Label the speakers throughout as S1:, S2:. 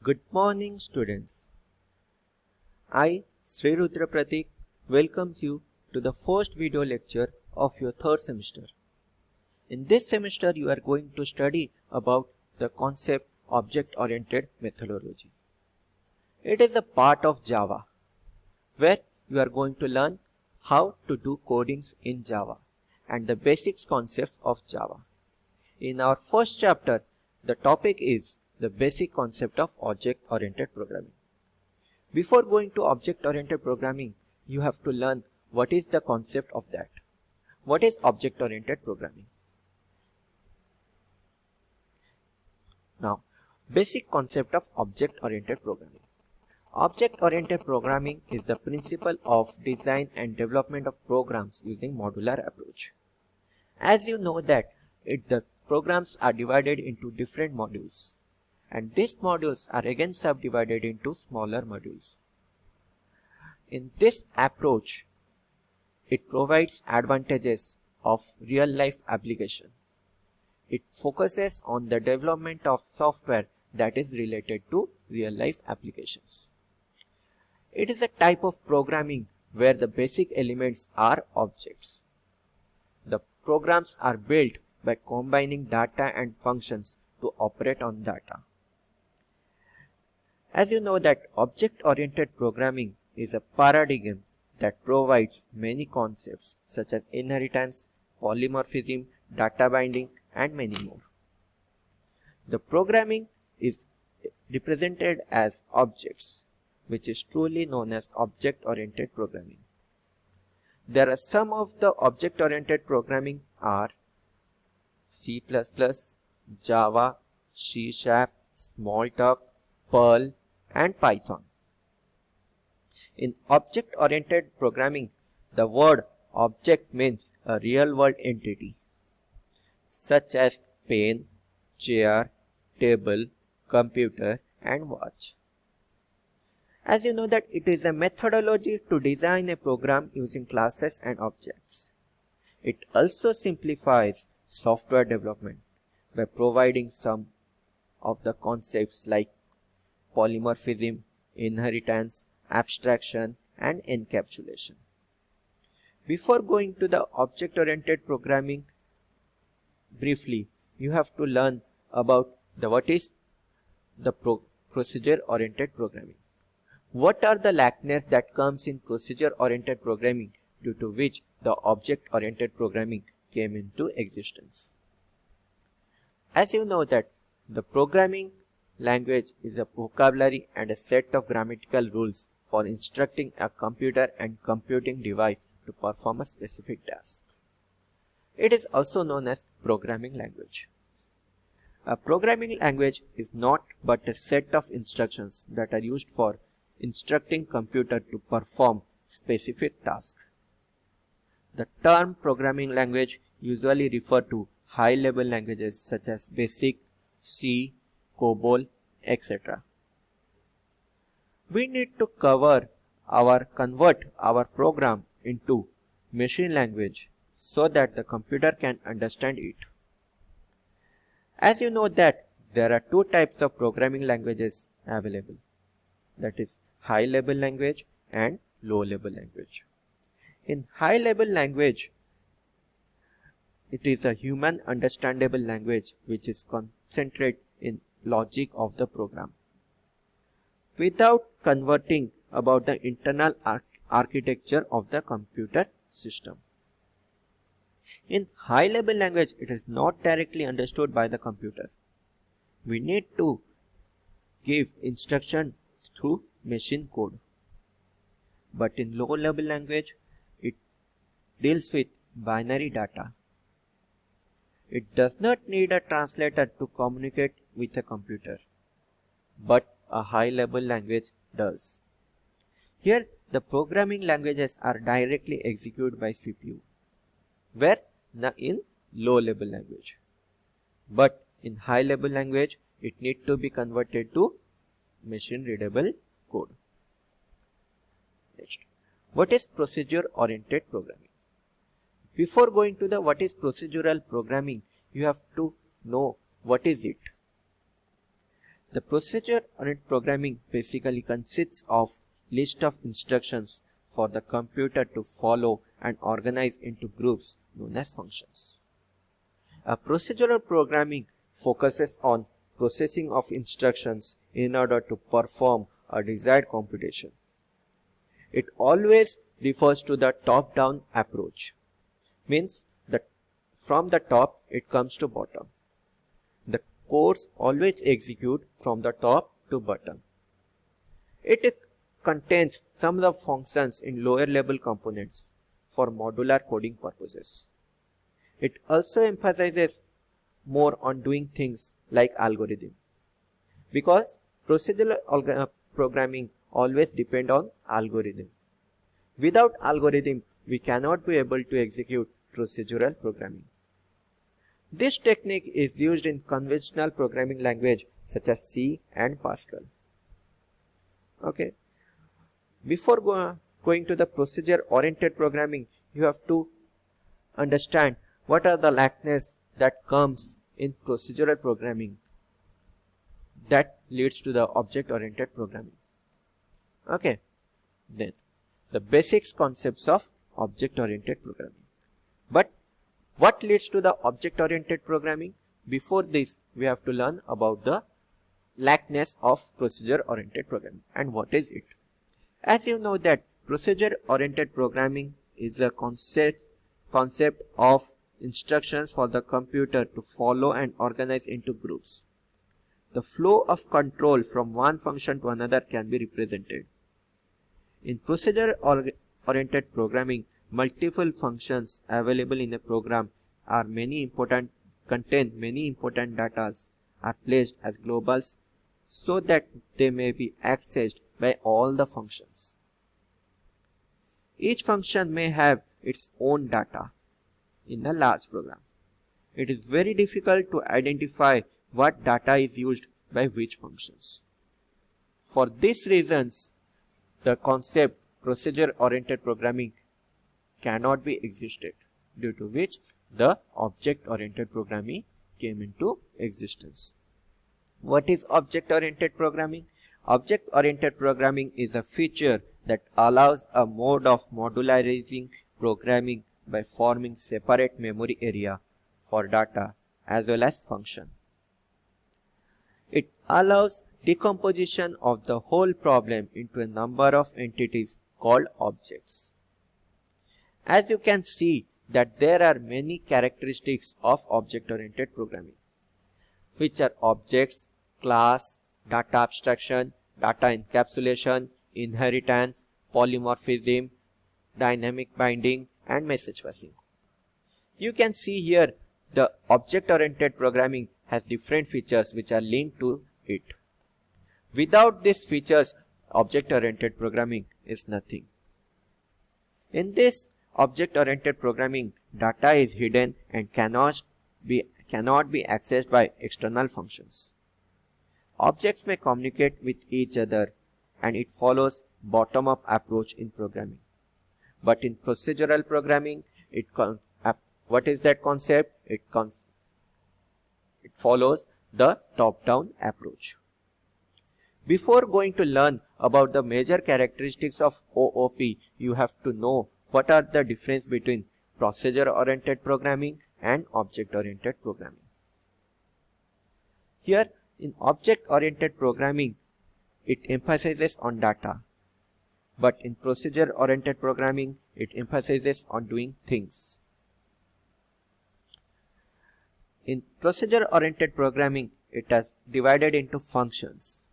S1: Good morning, students. I, Sri Rudra Pratik, welcomes you to the first video lecture of your third semester. In this semester, you are going to study about the concept object-oriented methodology. It is a part of Java, where you are going to learn how to do codings in Java and the basics concepts of Java. In our first chapter, the topic is the basic concept of object-oriented programming. Before going to object-oriented programming, you have to learn what is the concept of that. What is object-oriented programming? Now, basic concept of object-oriented programming. Object-oriented programming is the principle of design and development of programs using modular approach. As you know that the programs are divided into different modules, and these modules are again subdivided into smaller modules. In this approach, it provides advantages of real-life application. It focuses on the development of software that is related to real-life applications. It is a type of programming where the basic elements are objects. The programs are built by combining data and functions to operate on data. As you know that object-oriented programming is a paradigm that provides many concepts such as inheritance, polymorphism, data binding, and many more. The programming is represented as objects, which is truly known as object-oriented programming. There are some of the object-oriented programming are C++, Java, C#, Smalltalk, Perl, and Python. In object-oriented programming, the word object means a real-world entity, such as pen, chair, table, computer, and watch. As you know that it is a methodology to design a program using classes and objects. It also simplifies software development by providing some of the concepts like polymorphism, inheritance, abstraction, and encapsulation. Before going to the object-oriented programming, briefly, you have to learn about what is the procedure-oriented programming. What are the lackness that comes in procedure-oriented programming due to which the object-oriented programming came into existence? As you know that the programming language is a vocabulary and a set of grammatical rules for instructing a computer and computing device to perform a specific task. It is also known as programming language. A programming language is not but a set of instructions that are used for instructing computer to perform specific tasks. The term programming language usually refer to high-level languages such as BASIC, C, COBOL, etc. We need to convert our program into machine language so that the computer can understand it. As you know that there are two types of programming languages available, that is high-level language and low-level language. In high-level language, it is a human understandable language which is concentrated in logic of the program, without converting about the internal architecture of the computer system. In high-level language, it is not directly understood by the computer. We need to give instruction through machine code. But in low-level language, it deals with binary data. It does not need a translator to communicate with a computer, but a high-level language does. Here, the programming languages are directly executed by CPU, where in low-level language. But in high-level language, it needs to be converted to machine-readable code. Next, what is procedure-oriented programming? Before going to the what is procedural programming, you have to know what is it. The procedure-oriented programming basically consists of list of instructions for the computer to follow and organize into groups known as functions. A procedural programming focuses on processing of instructions in order to perform a desired computation. It always refers to the top-down approach, means that from the top it comes to bottom. The codes always execute from the top to bottom. It contains some of the functions in lower level components for modular coding purposes. It also emphasizes more on doing things like algorithm, because procedural programming always depend on algorithm. Without algorithm, we cannot be able to execute procedural programming. This technique is used in conventional programming language such as C and Pascal. Okay. Before going to the procedure-oriented programming, you have to understand what are the lackness that comes in procedural programming that leads to the object-oriented programming. Okay. Then the basics concepts of object-oriented programming. But what leads to the object-oriented programming? Before this, we have to learn about the lackness of procedure-oriented programming and what is it. As you know that procedure-oriented programming is a concept of instructions for the computer to follow and organize into groups. The flow of control from one function to another can be represented. In procedure-oriented programming, multiple functions available in a program contain many important data are placed as globals so that they may be accessed by all the functions. Each function may have its own data in a large program. It is very difficult to identify what data is used by which functions. For these reasons, the concept procedure-oriented programming cannot be existed, due to which the object-oriented programming came into existence. What is object-oriented programming? Object-oriented programming is a feature that allows a mode of modularizing programming by forming separate memory area for data as well as function. It allows decomposition of the whole problem into a number of entities called objects. As you can see that there are many characteristics of object-oriented programming, which are objects, class, data abstraction, data encapsulation, inheritance, polymorphism, dynamic binding, and message passing. You can see here the object-oriented programming has different features which are linked to it. Without these features, object-oriented programming is nothing. In this object-oriented programming, data is hidden and cannot be accessed by external functions. Objects may communicate with each other and it follows bottom-up approach in programming. But in procedural programming, what is that concept? It follows the top-down approach. Before going to learn about the major characteristics of OOP, you have to know what are the difference between procedure-oriented programming and object-oriented programming. Here, in object-oriented programming, it emphasizes on data. But in procedure-oriented programming, it emphasizes on doing things. In procedure-oriented programming, it is divided into functions.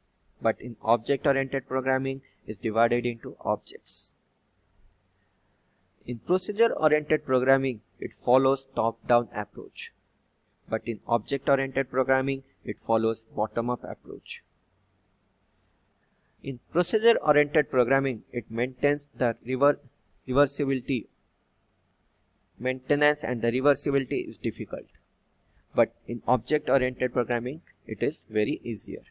S1: But in object-oriented programming, it is divided into objects. In procedure-oriented programming, it follows top-down approach. But in object-oriented programming, it follows bottom-up approach. In procedure-oriented programming, it maintains the reversibility. Maintenance and the reversibility is difficult. But in object-oriented programming, it is very easier.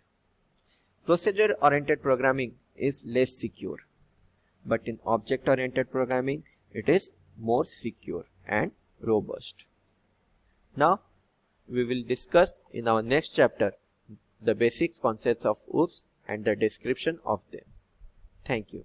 S1: Procedure-oriented programming is less secure. But in object-oriented programming, it is more secure and robust. Now, we will discuss in our next chapter the basic concepts of OOPs and the description of them. Thank you.